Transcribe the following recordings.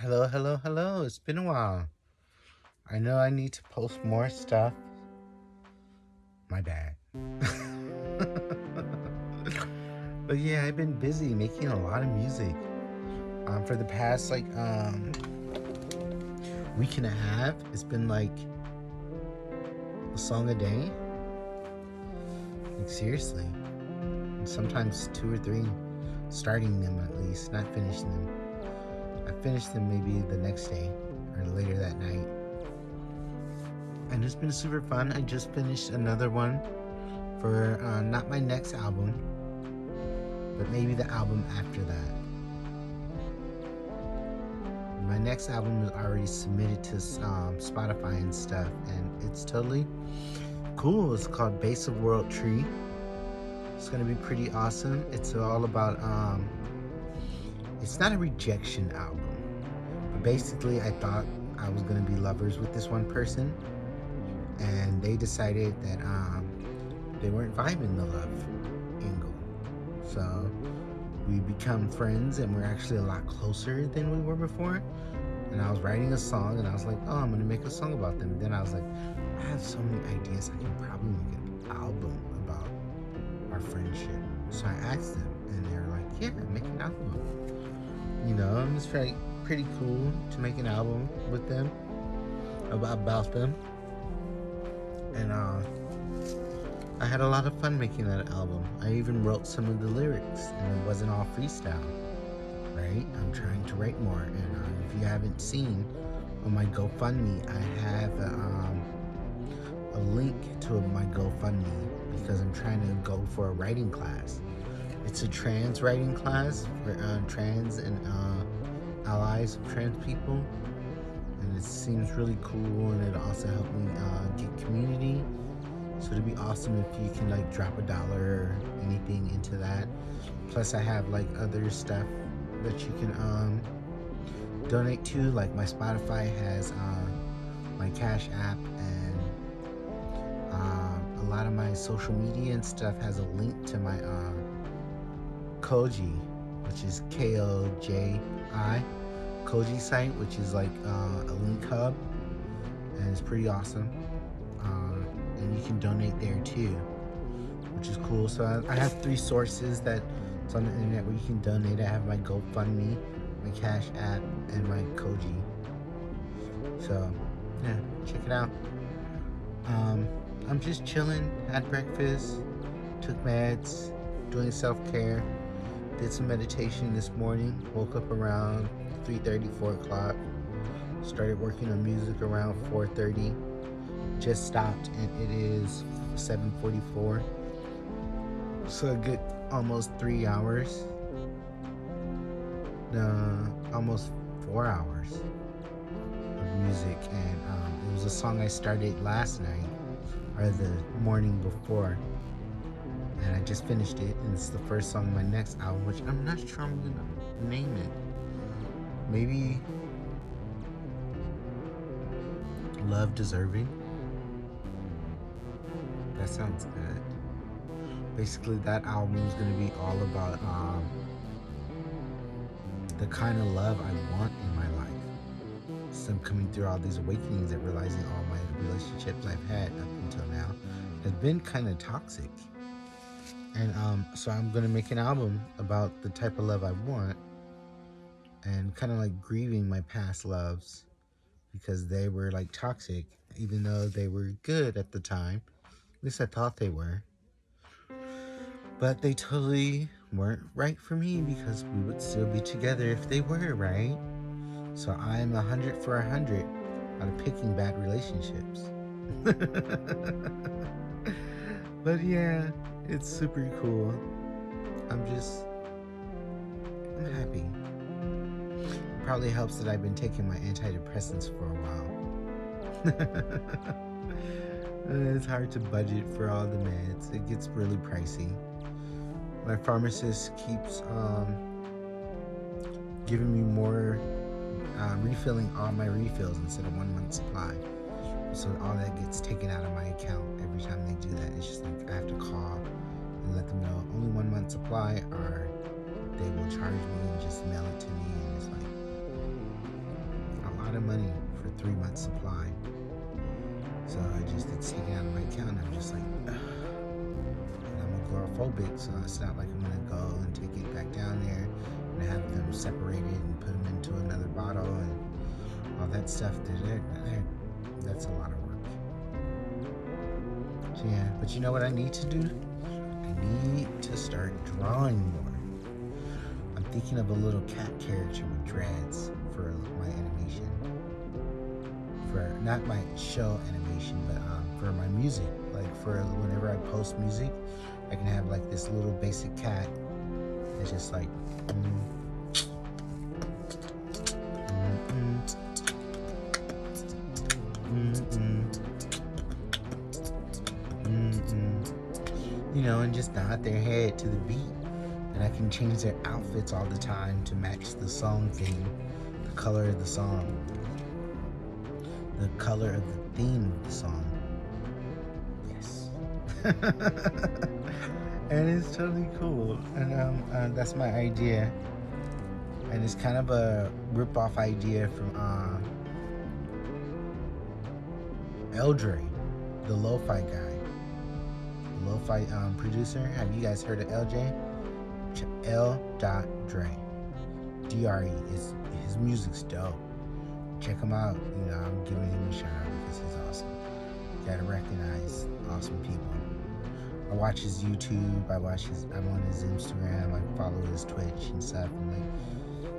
Hello, hello, hello. It's been a while. I know I need to post more stuff. My bad. But yeah, I've been busy making a lot of music. For the past week and a half, it's been like a song a day. Like seriously. And sometimes two or three, starting them at least, not finishing them. I finish them maybe the next day or later that night. And it's been super fun. I just finished another one for not my next album, but maybe the album after that. My next album is already submitted to Spotify and stuff, and it's totally cool. It's called Base of World Tree. It's gonna be pretty awesome. It's all about it's not a rejection album, but basically I thought I was gonna be lovers with this one person, and they decided that they weren't vibing the love angle. So we become friends, and we're actually a lot closer than we were before. And I was writing a song, and I was like, oh, I'm gonna make a song about them. Then I was like, I have so many ideas. I can probably make an album about our friendship. So I asked them, and they were like, yeah, make an album. You know, and it's pretty cool to make an album with them about them. And I had a lot of fun making that album. I even wrote some of the lyrics, and it wasn't all freestyle, right? I'm trying to write more, and if you haven't seen on my GoFundMe, I have a link to my GoFundMe because I'm trying to go for a writing class. It's a trans writing class for trans and allies of trans people, and it seems really cool, and it also helped me get community. So it'd be awesome if you can like drop $1 or anything into that. Plus I have like other stuff that you can donate to. Like my Spotify has my Cash App, and a lot of my social media and stuff has a link to my Koji, which is Koji Koji site, which is like a link hub, and it's pretty awesome. And you can donate there too, which is cool. So I have 3 sources that's on the internet where you can donate. I have my GoFundMe, my Cash App, and my Koji. So yeah, check it out. I'm just chilling, had breakfast, took meds, doing self-care, did some meditation this morning, woke up around 3:30, 4 o'clock, started working on music around 4:30, just stopped, and it is 7:44, so a good almost 3 hours, almost 4 hours of music. And it was a song I started last night or the morning before, and I just finished it, and it's the first song on my next album, which I'm not sure I'm gonna name it. Maybe Love Deserving. That sounds good. Basically, that album is going to be all about the kind of love I want in my life. So I'm coming through all these awakenings and realizing all my relationships I've had up until now have been kind of toxic. And so I'm going to make an album about the type of love I want, and kind of like grieving my past loves because they were like toxic, even though they were good at the time. At least I thought they were. But they totally weren't right for me, because we would still be together if they were, right? So I'm 100 for 100 out of picking bad relationships. But yeah, it's super cool. I'm happy. It probably helps that I've been taking my antidepressants for a while. It's hard to budget for all the meds. It gets really pricey. My pharmacist keeps giving me more, refilling all my refills instead of 1 month supply. So all that gets taken out of my account every time they do that. It's just like I have to call and let them know only 1 month supply, or they will charge me and just mail it to me. And it's like, just it's taken out of my account. And I'm just like, ugh. And I'm agoraphobic, so it's not like I'm gonna go and take it back down there and have them separated and put them into another bottle and all that stuff. That's a lot of work. So yeah, but you know what I need to do? I need to start drawing more. I'm thinking of a little cat character with dreads for my animation. For not my show animation, but for my music. Like for whenever I post music, I can have like this little basic cat that's just like you know, and just nod their head to the beat. And I can change their outfits all the time to match the song theme, the color of the song, the color of the theme of the song. Yes. And it's totally cool. And that's my idea. And it's kind of a rip-off idea from L.dre, the lo-fi guy, the lo-fi producer. Have you guys heard of L.dre? L.dre. D.R.E. His music's dope. Check him out. You know, I'm giving him a shout out because he's awesome. You gotta recognize awesome people. I watch his YouTube. I'm on his Instagram. I follow his Twitch and stuff. And like,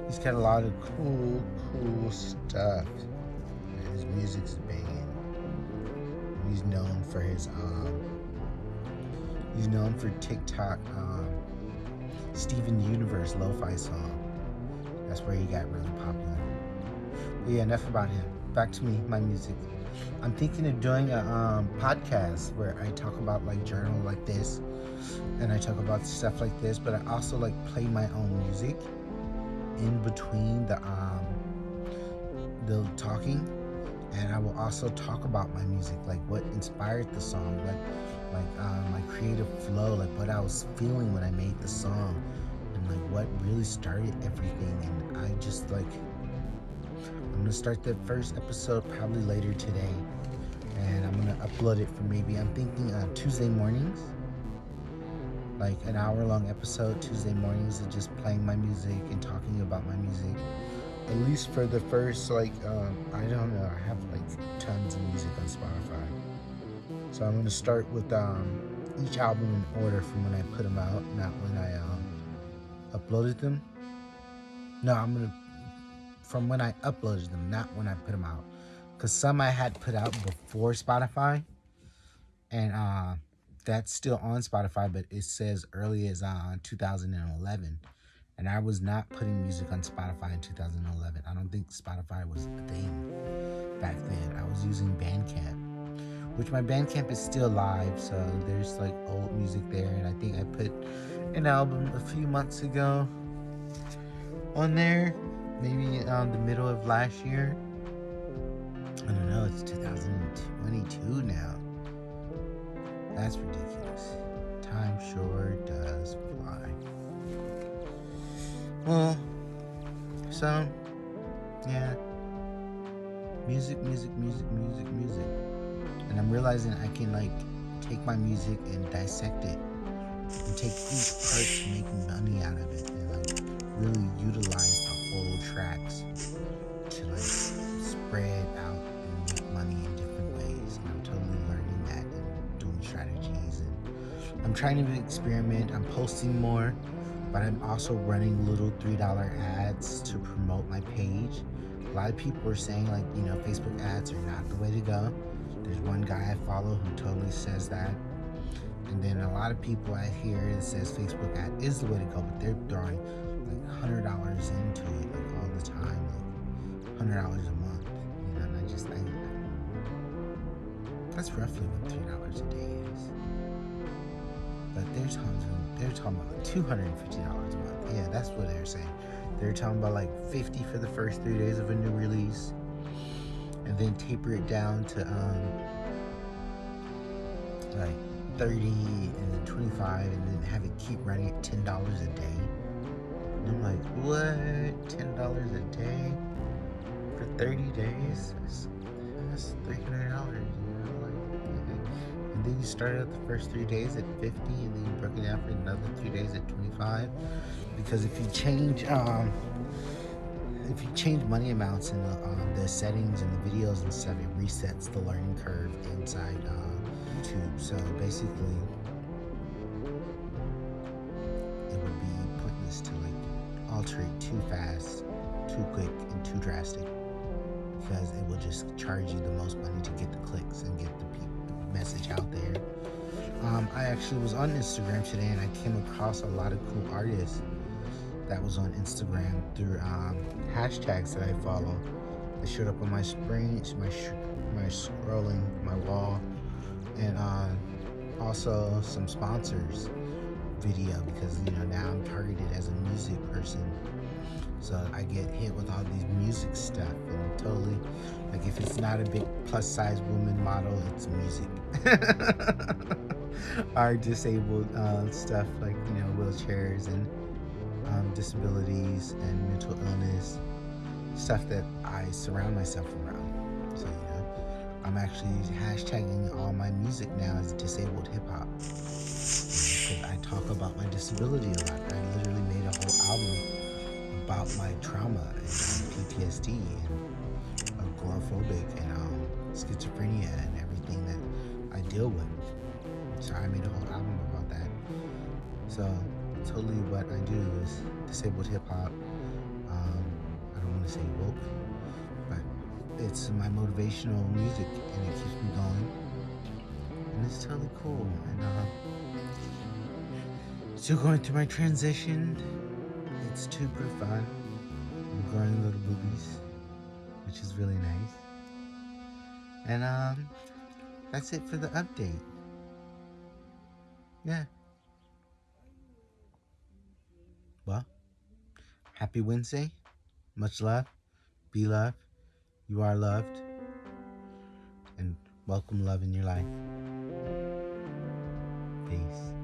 he's got a lot of cool stuff. And his music's banging. He's known for his he's known for TikTok Steven Universe lo-fi song. That's where he got really popular. But yeah, enough about him. Back to me, my music. I'm thinking of doing a podcast where I talk about like journal like this, and I talk about stuff like this, but I also like play my own music in between the talking, and I will also talk about my music, like what inspired the song, like my creative flow, like what I was feeling when I made the song, and like what really started everything. And I just like, I'm gonna start the first episode probably later today, and I'm gonna upload it for maybe, I'm thinking Tuesday mornings, like an hour-long episode Tuesday mornings of just playing my music and talking about my music. At least for the first, like, I don't know, I have like tons of music on Spotify. So I'm gonna start with each album in order from when I put them out, not when I uploaded them. No, I'm gonna from when I uploaded them, not when I put them out. Cause some I had put out before Spotify, and that's still on Spotify, but it says early as 2011. And I was not putting music on Spotify in 2011. I don't think Spotify was a thing back then. I was using Bandcamp, which my Bandcamp is still live, so there's like old music there. And I think I put an album a few months ago on there, maybe the middle of last year. I don't know, it's 2022 now. That's ridiculous. Time sure does fly. Well, so, yeah, music. And I'm realizing I can, like, take my music and dissect it and take each part to make money out of it and, like, really utilize the whole tracks to, like, spread out and make money in different ways. And I'm totally learning that and doing strategies. And I'm trying to experiment. I'm posting more. But I'm also running little $3 ads to promote my page. A lot of people are saying, like, you know, Facebook ads are not the way to go. There's one guy I follow who totally says that. And then a lot of people I hear that says Facebook ad is the way to go, but they're throwing like $100 into it, like all the time, like $100 a month. You know, and that's roughly what $3 a day is. But they're talking about like $250 a month. Yeah, that's what they're saying. They're talking about like $50 for the first 3 days of a new release, and then taper it down to like 30 and then 25, and then have it keep running at $10 a day. And I'm like, what? $10 a day for 30 days? That's $300, you know? Like, And then you started out the first 3 days at 50, and then you broke it down for another 3 days at 25. Because if you change money amounts in the settings and the videos and stuff, it resets the learning curve inside YouTube. So basically, it would be pointless to like alter it too fast, too quick, and too drastic, because it will just charge you the most money to get the clicks and get the message out there. I actually was on Instagram today, and I came across a lot of cool artists that was on Instagram through hashtags that I follow. They showed up on my my scrolling, my wall, and also some sponsors video, because now I'm targeted as a music person, so I get hit with all these music stuff, and totally, like, if it's not a big plus size woman model, it's music. Our disabled stuff, like wheelchairs and disabilities and mental illness, stuff that I surround myself around. So I'm actually hashtagging all my music now as disabled hip hop, because I talk about my disability a lot. I literally made a whole album about my trauma and PTSD and agoraphobic and schizophrenia and everything that I deal with. So I made a whole album about that. So totally what I do is disabled hip hop. I don't want to say woke, but it's my motivational music, and it keeps me going, and it's totally cool. And still going through my transition. It's super fun. I'm growing little boobies, which is really nice. And that's it for the update. Yeah. Well, happy Wednesday. Much love. Be loved. You are loved. And welcome love in your life. Peace.